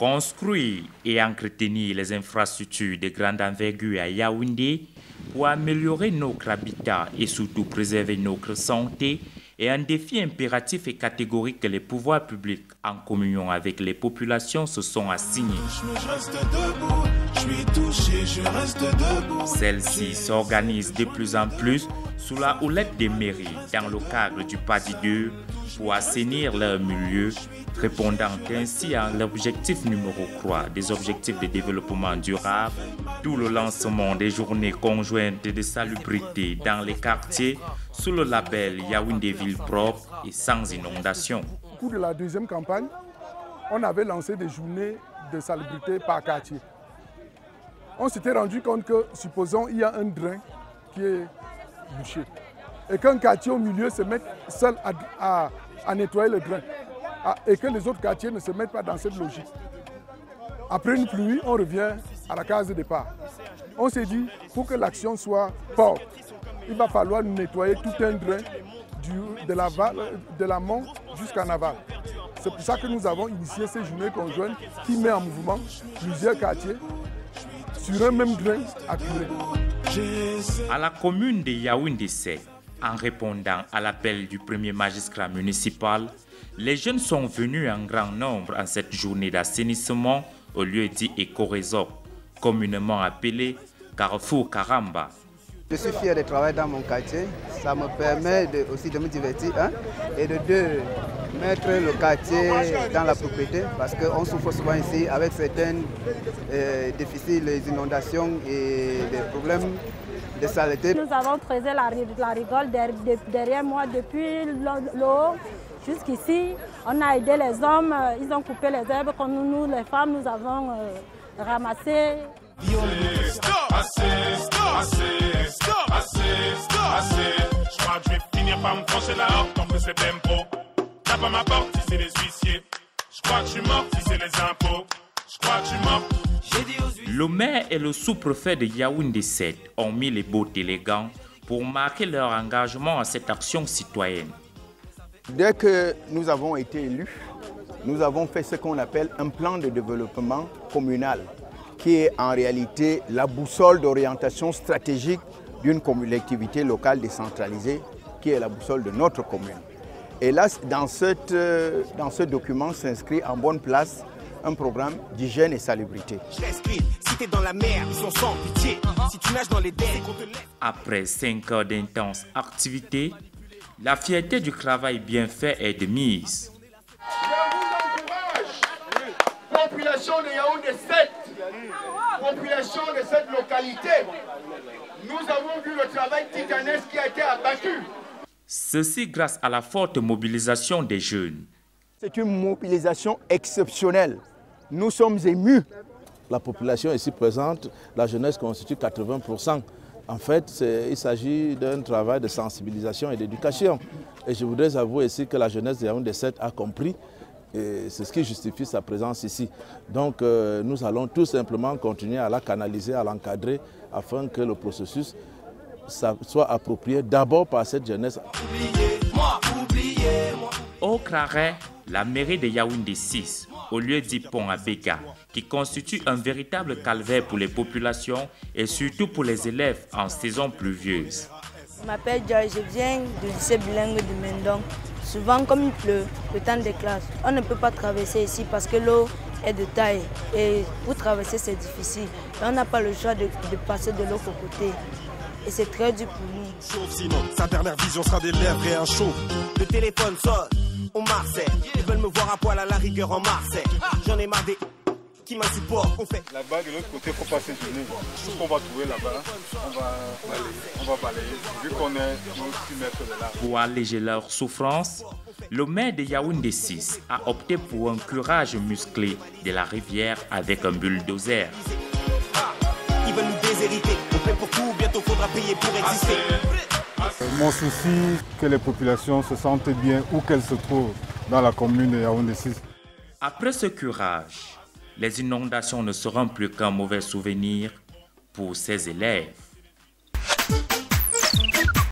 Construire et entretenir les infrastructures de grande envergure à Yaoundé pour améliorer notre habitat et surtout préserver notre santé est un défi impératif et catégorique que les pouvoirs publics, en communion avec les populations, se sont assignés. Celles-ci s'organisent de plus en plus sous la houlette des mairies dans le cadre du Padi 2 pour assainir leur milieu, répondant ainsi à l'objectif numéro 3 des objectifs de développement durable, d'où le lancement des journées conjointes de salubrité dans les quartiers sous le label Yaoundé Ville propre et sans inondation. Au cours de la deuxième campagne, on avait lancé des journées de salubrité par quartier. On s'était rendu compte que, supposons, il y a un drain qui est bouché et qu'un quartier au milieu se mette seul à nettoyer le drain et que les autres quartiers ne se mettent pas dans cette logique. Après une pluie, on revient à la case de départ. On s'est dit, pour que l'action soit forte, il va falloir nettoyer tout un drain de l'amont jusqu'en aval. C'est pour ça que nous avons initié ces journées conjointes qui met en mouvement plusieurs quartiers sur un même drain à curer. À la commune de Yaoundé 7, en répondant à l'appel du premier magistrat municipal, les jeunes sont venus en grand nombre en cette journée d'assainissement au lieu dit Éco-Resort, communément appelé Carrefour Karamba. Je suis fier de travailler dans mon quartier. Ça me permet aussi de me divertir et de mettre le quartier dans la propriété parce qu'on souffre souvent ici avec certains déficits, les inondations et des problèmes de saleté. Nous avons creusé la rigole derrière moi depuis l'eau jusqu'ici. On a aidé les hommes, ils ont coupé les herbes comme nous les femmes, nous avons ramassé. Je crois que je vais finir par me trancher la horte, en plus c'est même pro. Tape à ma porte si c'est les huissiers. Je crois que je suis mort si c'est les impôts. Je crois que je suis mort. Le maire et le sous-préfet de Yaoundé 7 ont mis les bottes et les gants pour marquer leur engagement à cette action citoyenne. Dès que nous avons été élus, nous avons fait ce qu'on appelle un plan de développement communal, qui est en réalité la boussole d'orientation stratégique d'une collectivité locale décentralisée, qui est la boussole de notre commune. Et là, dans ce document s'inscrit en bonne place un programme d'hygiène et salubrité. Après 5 heures d'intenses activités, la fierté du travail bien fait est de mise. Je vous encourage, population de Yaoundé 7, population de cette localité, nous avons vu le travail titanesque qui a été abattu. Ceci grâce à la forte mobilisation des jeunes. C'est une mobilisation exceptionnelle. Nous sommes émus. La population ici présente, la jeunesse constitue 80%. En fait, il s'agit d'un travail de sensibilisation et d'éducation. Et je voudrais avouer ici que la jeunesse de Yaoundé 7 a compris. Et c'est ce qui justifie sa présence ici. Donc nous allons tout simplement continuer à la canaliser, à l'encadrer, afin que le processus soit approprié d'abord par cette jeunesse. Au Claret, la mairie de Yaoundé 6, au lieu dit Pont à Béga, qui constitue un véritable calvaire pour les populations et surtout pour les élèves en saison pluvieuse. Je m'appelle Joy, je viens du lycée bilingue de Mendong. Souvent, comme il pleut, le temps des classes, on ne peut pas traverser ici parce que l'eau est de taille. Et pour traverser, c'est difficile. Et on n'a pas le choix de passer de l'autre côté. Et c'est très dur pour nous. Sinon, sa dernière vision sera des lèvres et un chaud. Le téléphone sonne, on Marseille. Ils veulent me voir à poil à la rigueur en Marseille. J'en ai marre des qui m'insupportent. On fait. Là-bas, de l'autre côté, il faut passer une journée. Tout ce qu'on va trouver là-bas, on va balayer. Vu qu'on est 6 mètres de là. Pour alléger leur souffrance, le maire de Yaoundé 6 a opté pour un curage musclé de la rivière avec un bulldozer. Ils veulent nous déshériter. On paie pour tout, bientôt faudra payer pour exister. Mon souci, que les populations se sentent bien où qu'elles se trouvent dans la commune de Yaoundé 6. Après ce curage, les inondations ne seront plus qu'un mauvais souvenir pour ces élèves.